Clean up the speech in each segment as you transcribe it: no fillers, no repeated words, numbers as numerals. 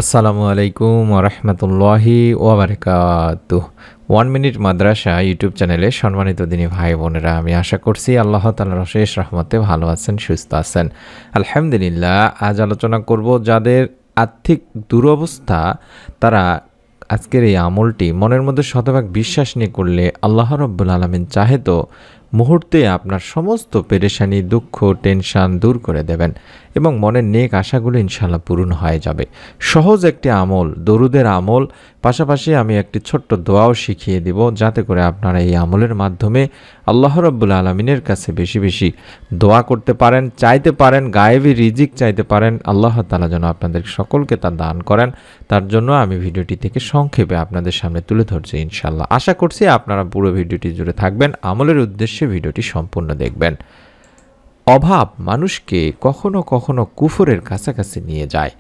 আসসালামু আলাইকুম ওরহমতুল্লাহি ওয়াবারাকাতুহ। 1 মিনিট মাদ্রাসা ইউটিউব চ্যানেলে সম্মানিত দিনী ভাই বোনেরা, আমি আশা করছি আল্লাহ তাআলার অশেষ রহমতে ভালো আছেন, সুস্থ আছেন। আলহামদুলিল্লাহ। আজ আলোচনা করব যাদের আর্থিক দুরবস্থা, তারা আজকের এই আমলটি মনের মধ্যে শতভাগ বিশ্বাস নিয়ে করলে আল্লাহ রাব্বুল আলামিন চাহে তো মুহূর্তে আপনার সমস্ত পেরেশানি, দুঃখ, টেনশন দূর করে দেবেন এবং মনের নেক আশাগুলো ইনশাআল্লাহ পূরণ হয়ে যাবে। সহজ একটি আমল, দরুদের আমল। পাশাপাশি আমি একটি ছোট্ট দোয়াও শিখিয়ে দিব, যাতে করে আপনারা এই আমলের মাধ্যমে আল্লাহ রাব্বুল আলামিনের কাছে বেশি বেশি দোয়া করতে পারেন, চাইতে পারেন, গায়েবী রিজিক চাইতে পারেন। আল্লাহ তাআলা যেন আপনাদের সকলকে তা দান করেন, তার জন্য আমি ভিডিওটি থেকে সংক্ষেপে আপনাদের সামনে তুলে ধরছি ইনশাআল্লাহ। আশা করছি আপনারা পুরো ভিডিওটি জুড়ে থাকবেন, আমলের উদ্দেশ্যে ভিডিওটি সম্পূর্ণ দেখবেন। অভাব মানুষকে কখনো কখনো কুফরের কাছাকাছি নিয়ে যায়।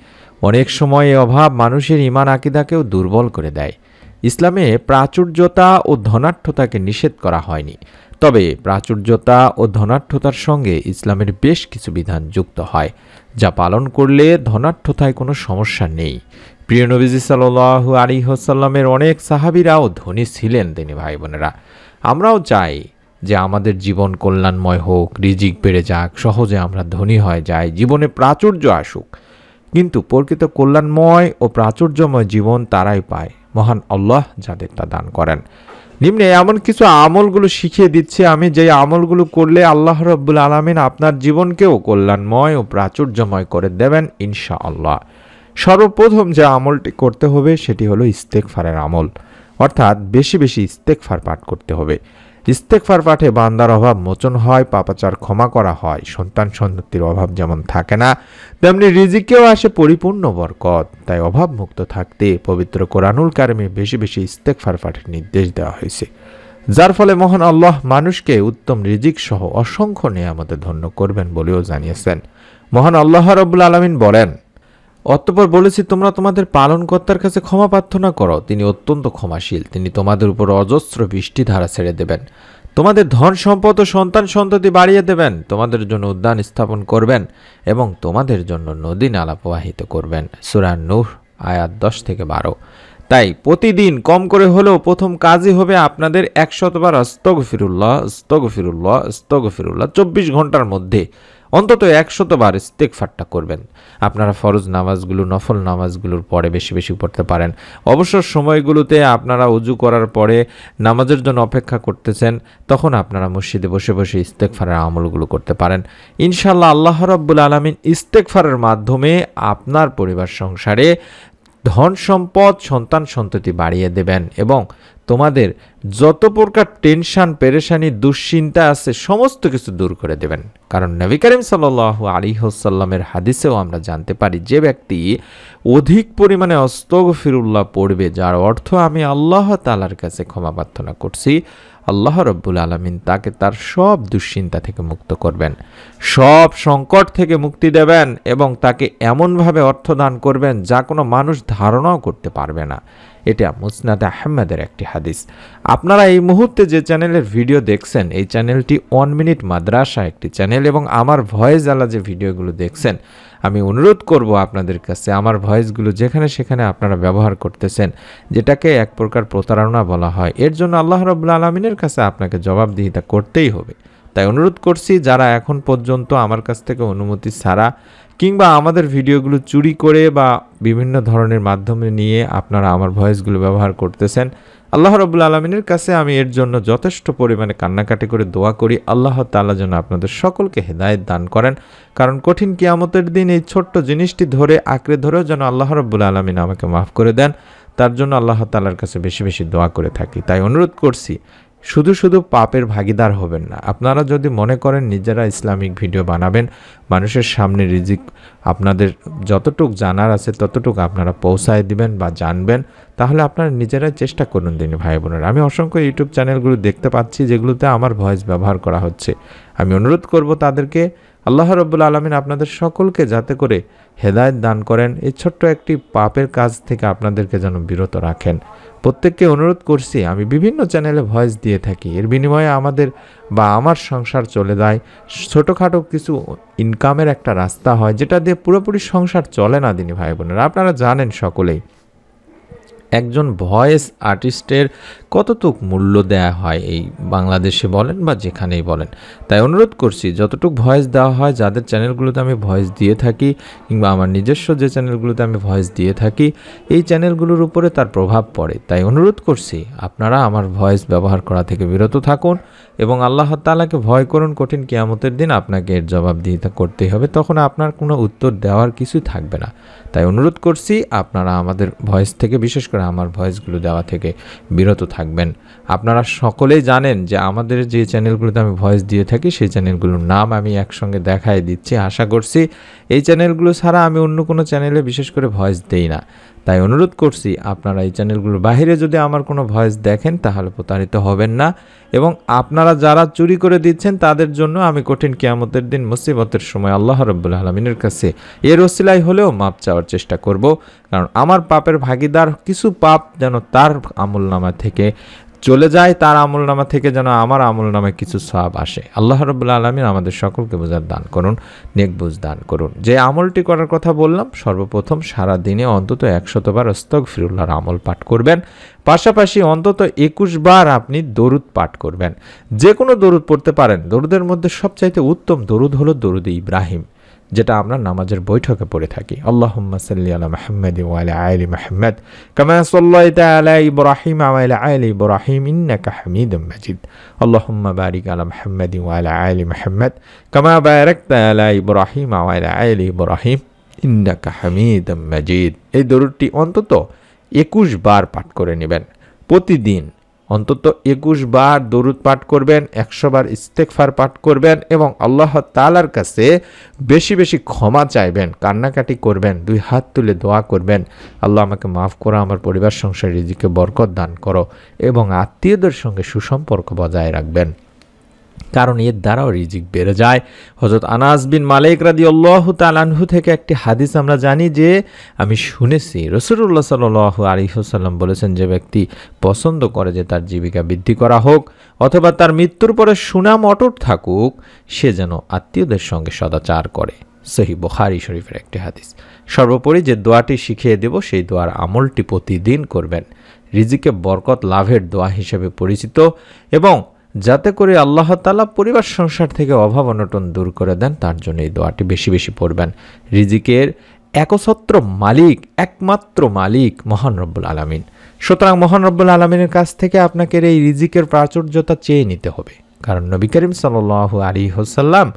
অনেক সময় এই অভাব মানুষের ঈমান আকীদাকেও দুর্বল করে দেয়। ইসলামে প্রাচুর্যতা ও ধনাঢ্যতাকে নিষেধ করা হয়নি, তবে প্রাচুর্যতা ও ধনাঢ্যতার সঙ্গে ইসলামের বেশ কিছু বিধান যুক্ত হয়, যা পালন করলে ধনাঢ্যতায় কোনো সমস্যা নেই। প্রিয় নবীজি সাল্লাল্লাহু আলাইহি ওয়াসাল্লামের অনেক সাহাবীরাও ধনী ছিলেন। তিনি ভাই বোনেরা, আমরাও চাই যে আমাদের জীবন কল্যাণময় হোক, রিজিক বেড়ে যাক, সহজে আমরা ধনী হয়ে যাই, জীবনে প্রাচুর্য আসুক। কিন্তু প্রকৃত কল্যাণময় ও প্রাচুর্যময় জীবন তারাই পায়, মহান আল্লাহ যাদের তা দান করেন। নিম্নে এমন কিছু আমলগুলো শিখিয়ে দিচ্ছি আমি, যে আমলগুলো করলে আল্লাহ রাব্বুল আলামিন আপনার জীবনকেও কল্যাণময় ও প্রাচুর্যময় করে দেবেন ইনশাআল্লাহ। সর্বপ্রথম যে আমলটি করতে হবে সেটি হলো ইস্তেগফারের আমল, অর্থাৎ বেশি বেশি ইস্তেগফার পাঠ করতে হবে। ইস্তেগফার পাঠে বান্দার অভাব মোচন হয়, পাপাচার ক্ষমা করা হয়, সন্তান সন্ততির অভাব যেমন থাকে না, তেমনি রিজিকেও আসে পরিপূর্ণ বরকত। তাই অভাব মুক্ত থাকতে পবিত্র কোরআনুল কারিমে বেশি বেশি ইস্তেগফার পাঠের নির্দেশ দেওয়া হয়েছে, যার ফলে মহান আল্লাহ মানুষকে উত্তম রিজিক সহ অসংখ্য নিয়ামতে ধন্য করবেন বলেও জানিয়েছেন। মহান আল্লাহ রাব্বুল আলামিন বলেন, অতঃপর বলেছি, তোমরা তোমাদের পালনকর্তার কাছে ক্ষমা প্রার্থনা করো, তিনি অত্যন্ত ক্ষমাশীল, তিনি তোমাদের উপর অজস্র বৃষ্টি ধারা ছেড়ে দেবেন, তোমাদের ধন সম্পদ ও সন্তান সন্ততি বাড়িয়ে দেবেন, তোমাদের জন্য উদ্যান স্থাপন করবেন এবং তোমাদের জন্য নদী নালা প্রবাহিত করবেন। সূরা নূহ আয়াত 10 থেকে 12। তাই প্রতিদিন কম করে হলেও প্রথম কাজই হবে আপনাদের 100 বার আস্তাগফিরুল্লাহ আস্তাগফিরুল্লাহ আস্তাগফিরুল্লাহ 24 ঘন্টার মধ্যে অন্তত 100 বার ইস্তেগফারটা করবেন। আপনারা ফরজ নামাজগুলো, নফল নামাজগুলোর পরে বেশি বেশি পড়তে পারেন। অবসর সময়গুলোতে আপনারা উজু করার পরে নামাজের জন্য অপেক্ষা করতেছেন, তখন আপনারা মসজিদে বসে বসে ইস্তেগফারের আমলগুলো করতে পারেন। ইনশাআল্লাহ আল্লাহ রাব্বুল আলামিন ইস্তেগফারের মাধ্যমে আপনার পরিবার সংসারে ধন সম্পদ, সন্তান সন্ততি বাড়িয়ে দেবেন এবং তোমাদের যত প্রকার টেনশন, পেরেশানি, দুশ্চিন্তা আছে সমস্ত কিছু দূর করে দেবেন। কারণ নবী করিম সাল্লাল্লাহু আলাইহি ওয়াসাল্লামের হাদিসেও আমরা জানতে পারি, যে ব্যক্তি অধিক পরিমাণে আস্তাগফিরুল্লাহ পড়বে, যার অর্থ আমি আল্লাহ তাআলার কাছে ক্ষমা প্রার্থনা করছি, আল্লাহ রাব্বুল আলামিন তাকে তার সব দুশ্চিন্তা থেকে মুক্ত করবেন, সব সংকট থেকে মুক্তি দেবেন এবং তাকে এমনভাবে অর্থ দান করবেন যা কোনো মানুষ ধারণাও করতে পারবে না। এটা মুসনাদে আহমেদের একটি হাদিস। আপনারা এই মুহূর্তে যে চ্যানেলের ভিডিও দেখছেন, এই চ্যানেলটি 1 মিনিট মাদ্রাসা একটি চ্যানেল এবং আমার ভয়েস আলা যে ভিডিওগুলো দেখছেন, আমি অনুরোধ করব আপনাদের কাছে, আমার ভয়েসগুলো যেখানে সেখানে আপনারা ব্যবহার করতেছেন, যেটাকে এক প্রকার প্রতারণা বলা হয়, এর জন্য আল্লাহ রাব্বুল আলামিনের কাছে আপনাকে জবাবদিহিতা করতেই হবে। তাই অনুরোধ করছি, যারা এখন পর্যন্ত আমার কাছ থেকে অনুমতি ছাড়া কিংবা আমাদের ভিডিওগুলো চুরি করে বা বিভিন্ন ধরনের মাধ্যমে নিয়ে আপনারা আমার ভয়েসগুলো ব্যবহার করতেছেন, আল্লাহ রাব্বুল আলামিনের কাছে আমি এর জন্য যথেষ্ট পরিমাণে কান্নাকাটি করে দোয়া করি, আল্লাহ তাআলা যেন আপনাদের সকলকে হেদায়েত দান করেন। কারণ কঠিন কিয়ামতের দিন এই ছোট্ট জিনিসটি ধরে আঁকড়ে ধরেও যেন আল্লাহ রাব্বুল আলামিন আমাকে মাফ করে দেন, তার জন্য আল্লাহ তাআলার কাছে বেশি বেশি দোয়া করে থাকি। তাই অনুরোধ করছি, শুধু শুধু পাপের ভাগিদার হবেন না। আপনারা যদি মনে করেন নিজেরা ইসলামিক ভিডিও বানাবেন, মানুষের সামনে রিজিক আপনাদের যতটুক জানার আছে ততটুক আপনারা পৌঁছায় দিবেন বা জানবেন, তাহলে আপনারা নিজেরাই চেষ্টা করুন দিনী ভাই বোনেরা। আমি অসংখ্য ইউটিউব চ্যানেলগুলো দেখতে পাচ্ছি যেগুলোতে আমার ভয়েস ব্যবহার করা হচ্ছে। আমি অনুরোধ করব তাদেরকে, আল্লাহ রাব্বুল আলামিন আপনাদের সকলকে যাতে করে হেদায়েত দান করেন, এই ছোট্ট একটি পাপের কাজ থেকে আপনাদেরকে যেন বিরত রাখেন। প্রত্যেককে অনুরোধ করছি, আমি বিভিন্ন চ্যানেলে ভয়েস দিয়ে থাকি, এর বিনিময়ে আমাদের বা আমার সংসার চলে যায়, ছোটোখাটো কিছু ইনকামের একটা রাস্তা হয়, যেটা দিয়ে পুরোপুরি সংসার চলে না দিনী ভাই বোনেরা। আপনারা জানেন সকলেই একজন ভয়েস আর্টিস্টের কতটুক মূল্য দেয়া হয় এই বাংলাদেশে বলেন বা যেখানেই বলেন। তাই অনুরোধ করছি, যতটুক ভয়েস দেওয়া হয়, যাদের চ্যানেলগুলোতে আমি ভয়েস দিয়ে থাকি কিংবা আমার নিজস্ব যে চ্যানেলগুলোতে আমি ভয়েস দিয়ে থাকি, এই চ্যানেলগুলোর উপরে তার প্রভাব পড়ে। তাই অনুরোধ করছি, আপনারা আমার ভয়েস ব্যবহার করা থেকে বিরত থাকুন এবং আল্লাহ তাআলাকে ভয় করুন। কঠিন কিয়ামতের দিন আপনাকে এর জবাবদিহিতা করতেই হবে, তখন আপনার কোনো উত্তর দেওয়ার কিছুই থাকবে না। তাই অনুরোধ করছি, আপনারা আমাদের ভয়েস থেকে, বিশেষ করে আমার ভয়েসগুলো দেওয়া থেকে বিরত থাকবেন। আপনারা সকলেই জানেন যে আমাদের যে চ্যানেলগুলোতে আমি ভয়েস দিয়ে থাকি, সেই চ্যানেলগুলোর নাম আমি একসঙ্গে দেখাই দিচ্ছি। আশা করছি এই চ্যানেলগুলো ছাড়া আমি অন্য কোনো চ্যানেলে বিশেষ করে ভয়েস দেই না। তাই অনুরোধ করছি, আপনারা এই চ্যানেলগুলোর বাইরে যদি আমার কোনো ভয়েস দেখেন তাহলে প্রতারিত হবেন না। এবং আপনারা যারা চুরি করে দিচ্ছেন তাদের জন্য আমি কঠিন কিয়ামতের দিন মুসিবতের সময় আল্লাহ রাব্বুল আলামিনের কাছে এর ওসিলায় হলেও মাপ চাওয়ার চেষ্টা করব। কারণ আমার পাপের ভাগিদার কিছু পাপ যেন তার আমলনামা থেকে চলে যায়, তার আমলনামা থেকে যেন আমার আমলনামায় কিছু সওয়াব আসে। আল্লাহ রাব্বুল আলামিন আমাদের সকলকে বোঝার দান করুন, নেক বুঝ দান করুন। যে আমলটি করার কথা বললাম, সর্বপ্রথম সারা দিনে অন্তত 100 বার আস্তাগফিরুল্লাহর আমল পাঠ করবেন। পাশাপাশি অন্তত 21 বার আপনি দরুদ পাঠ করবেন। যে কোনো দরুদ পড়তে পারেন। দরুদের মধ্যে সবচাইতে উত্তম দরুদ হলো দরুদ ইব্রাহিম, যেটা আমরা নামাজের বৈঠকে পড়ে থাকি। আল্লাহুম্মা সাল্লি আলা মুহাম্মাদ ওয়া আলা আলি মুহাম্মাদ কামা সাল্লাইতা আলা ইব্রাহিম ওয়া আলা আলি ইব্রাহিম ইন্নাকা হামিদুম মাজিদ। আল্লাহুম্মা বারিক আলা মুহাম্মাদ ওয়া আলা আলি মুহাম্মাদ কামা বারাকতা আলা ইব্রাহিম ওয়া আলা আলি ইব্রাহিম ইন্নাকা হামিদুম মাজিদ। এই দরুদটি অন্তত 21 বার পাঠ করে নেবেন প্রতিদিন। অন্তত 21 বার দরুদ পাঠ করবেন, 100 বার ইস্তেগফার পাঠ করবেন এবং আল্লাহ তাআলার কাছে বেশি বেশি ক্ষমা চাইবেন, কান্নাকাটি করবেন, 2 হাত তুলে দোয়া করবেন, আল্লাহ আমাকে মাফ করো, আমার পরিবার সংসার রিজিকে বরকত দান করো এবং আত্মীয়দের সঙ্গে সুসম্পর্ক বজায় রাখবেন, কারণ এর দ্বারাও রিজিক বেড়ে যায়। হযরত আনাস বিন মালিক রাদিয়াল্লাহু তাআলা আনহু থেকে একটি হাদিস আমরা জানি যে আমি শুনেছি রাসূলুল্লাহ সাল্লাল্লাহু আলাইহি ওয়াসাল্লাম বলেছেন, যে ব্যক্তি পছন্দ করে যে তার জীবিকা বৃদ্ধি করা হোক অথবা তার মৃত্যুর পরে সুনাম অটুট থাকুক, সে যেন আত্মীয়দের সঙ্গে সদাচার করে। সহিহ বুখারী শরীফের একটি হাদিস। সর্বোপরি যে দোয়াটি শিখিয়ে দেব, সেই দোয়ার আমলটি প্রতিদিন করবেন। রিজিকে বরকত লাভের দোয়া হিসেবে পরিচিত এবং যাতে করে আল্লাহ তাআলা পরিবার সংসার থেকে অভাব অনটন দূর করে দেন, তার জন্য এই দোয়াটি বেশি বেশি পড়বেন। রিজিকের একছত্র মালিক, একমাত্র মালিক মহান রব্বুল আলামিন। সুতরাং মহান রব্বুল আলামিনের কাছ থেকে আপনাকে এই রিজিকের প্রাচুর্যতা চেয়ে নিতে হবে, কারণ নবী করিম সাল্লাল্লাহু আলাইহি ওয়াসাল্লাম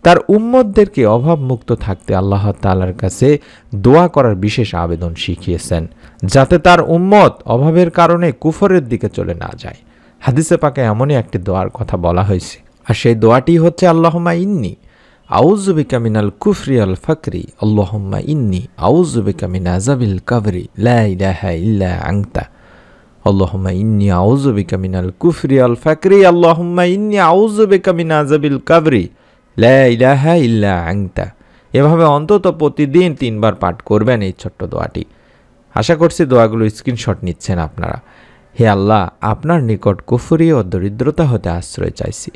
তার উম্মতদেরকে অভাবমুক্ত থাকতে আল্লাহ তাআলার কাছে দোয়া করার বিশেষ আবেদন শিখিয়েছেন, যাতে তার উম্মত অভাবের কারণে কুফরের দিকে চলে না যায়। হাদিসে পাকে এমনই একটি দোয়ার কথা বলা হয়েছে, আর সেই দোয়াটি হচ্ছে আল্লাহুম্মা ইন্নী আউযু বিকা মিনাল কুফরি আল ফাকরি, আল্লাহুম্মা ইন্নী আউযু বিকা মিন আযাবিল কবরি, লা ইলাহা ইল্লা আনতা। আল্লাহুম্মা ইন্নী আউযু বিকা মিনাল কুফরি আল ফাকরি, আল্লাহুম্মা ইন্নী আউযু বিকা মিন আযাবিল কবরি, লা ইলাহা ইল্লা আনতা। এভাবে অন্তত প্রতিদিন 3 বার পাঠ করবেন এই ছোট্ট দোয়াটি। আশা করছি দোয়াগুলো স্ক্রিনশট নিচ্ছেন আপনারা। হে আল্লাহ, আপনার নিকট কুফরি ও দরিদ্রতা হতে আশ্রয় চাইছি।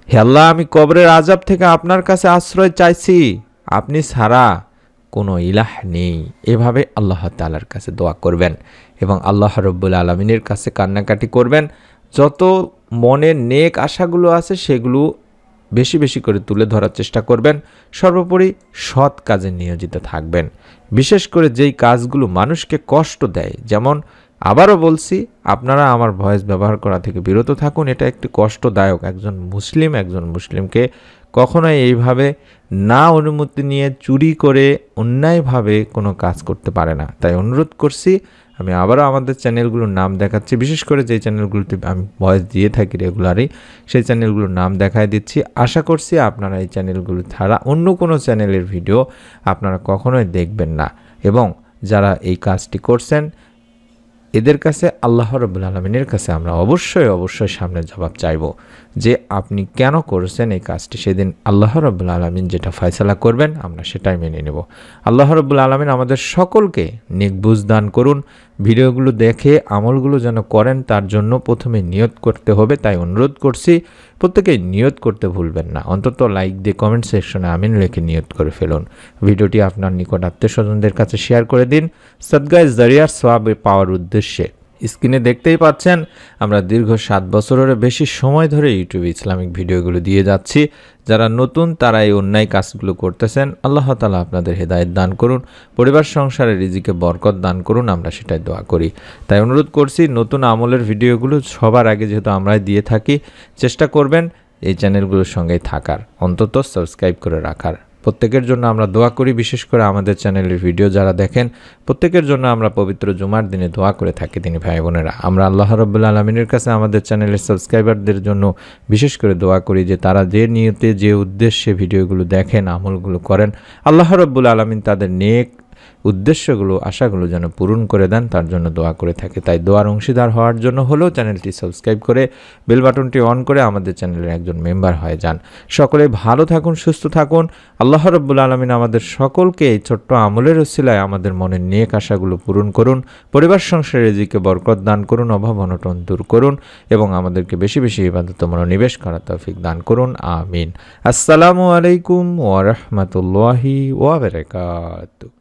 হে আল্লাহ, আমি কবরের আযাব থেকে আপনার কাছে আশ্রয় চাইছি, আপনি ছাড়া কোনো ইলাহ নেই। এভাবে আল্লাহ তাআলার কাছে দোয়া করবেন এবং আল্লাহ রাব্বুল আলামিনের কাছে কান্নাকাটি করবেন। যত মনের নেক আশাগুলো আছে সেগুলো বেশি বেশি করে তুলে ধরার চেষ্টা করবেন। সর্বোপরি সৎ কাজে নিয়োজিত থাকবেন, বিশেষ করে যেই কাজগুলো মানুষকে কষ্ট দেয়। যেমন আবারও বলছি, আপনারা আমার ভয়েস ব্যবহার করা থেকে বিরত থাকুন। এটা একটি কষ্টদায়ক। একজন মুসলিমকে কখনোই এইভাবে না অনুমতি নিয়ে চুরি করে অন্যায়ভাবে কোনো কাজ করতে পারে না। তাই অনুরোধ করছি, আমি আবারও আমাদের চ্যানেলগুলোর নাম দেখাচ্ছি, বিশেষ করে যেই চ্যানেলগুলোতে আমি ভয়েস দিয়ে থাকি রেগুলারই, সেই চ্যানেলগুলোর নাম দেখায় দিচ্ছি। আশা করছি আপনারা এই চ্যানেলগুলো ছাড়া অন্য কোনো চ্যানেলের ভিডিও আপনারা কখনোই দেখবেন না এবং যারা এই কাজটি করছেন এদের কাছে আল্লাহ রাব্বুল আলামিনের কাছে আমরা অবশ্যই সামনে জবাব চাইব যে আপনি কেন করেছেন এই কাজটি। সেদিন আল্লাহ রাব্বুল আলামিন যেটা ফয়সালা করবেন আমরা সেটাই মেনে নেব। আল্লাহ রাব্বুল আলামিন আমাদের সকলকে নেক বুঝ দান করুন, ভিডিওগুলো দেখে আমলগুলো যেন করেন তার জন্য প্রথমে নিয়ত করতে হবে। তাই অনুরোধ করছি প্রত্যেকেই নিয়ত করতে ভুলবেন না, অন্তত লাইক দিয়ে কমেন্ট সেকশনে আমিন লিখে নিয়ত করে ফেলুন। ভিডিওটি আপনার নিকট আত্মীয়স্বজনদের কাছে শেয়ার করে দিন সদগায়ে জারিয়ার সওয়াব পাওয়ার উদ্দেশ্যে। স্ক্রিনে দেখতেই পাচ্ছেন আমরা দীর্ঘ 7 বছরের বেশি সময় ধরে ইউটিউবে ইসলামিক ভিডিওগুলো দিয়ে যাচ্ছি। যারা নতুন তারা এই অন্যায় কাজগুলো করতেছেন, আল্লাহ তাআলা আপনাদের হেদায়েত দান করুন, পরিবার সংসারে রিজিকে বরকত দান করুন, আমরা সেটাই দোয়া করি। তাই অনুরোধ করছি নতুন আমলের ভিডিওগুলো সবার আগে যেহেতু আমরাই দিয়ে থাকি, চেষ্টা করবেন এই চ্যানেলগুলোর সঙ্গেই থাকার, অন্তত সাবস্ক্রাইব করে রাখার। প্রত্যেকের জন্য আমরা দোয়া করি, বিশেষ করে আমাদের চ্যানেলের ভিডিও যারা দেখেন প্রত্যেকের জন্য আমরা পবিত্র জুমার দিনে দোয়া করে থাকি। তিনি ভাই বোনেরা, আমরা আল্লাহ রাব্বুল আলামিনের কাছে আমাদের চ্যানেলের সাবস্ক্রাইবারদের জন্য বিশেষ করে দোয়া করি যে তারা যে নিয়তে যে উদ্দেশ্যে ভিডিওগুলো দেখেন আমলগুলো করেন, আল্লাহ রাব্বুল আলামিন তাদের নেক উদ্দেশ্যগুলো আশাগুলো যেন পূরণ করে দেন, তার জন্য দোয়া করে থাকে। তাই দোয়ার অংশীদার হওয়ার জন্য হলেও চ্যানেলটি সাবস্ক্রাইব করে বেল বাটনটি অন করে আমাদের চ্যানেলের একজন মেম্বার হয়ে যান। সকলে ভালো থাকুন, সুস্থ থাকুন। আল্লাহ রাব্বুল আলামিন আমাদের সকলকে এই ছোট্ট আমলের ওসিলায় আমাদের মনের নেক আশাগুলো পূরণ করুন, পরিবার সংসারে রিজিকে বরকত দান করুন, অভাব অনটন দূর করুন এবং আমাদেরকে বেশি বেশি ইবাদতে মনোনিবেশ করার তৌফিক দান করুন। আমিন। আসসালামু আলাইকুম ওয়া রাহমাতুল্লাহি ওয়া বারাকাতুহু।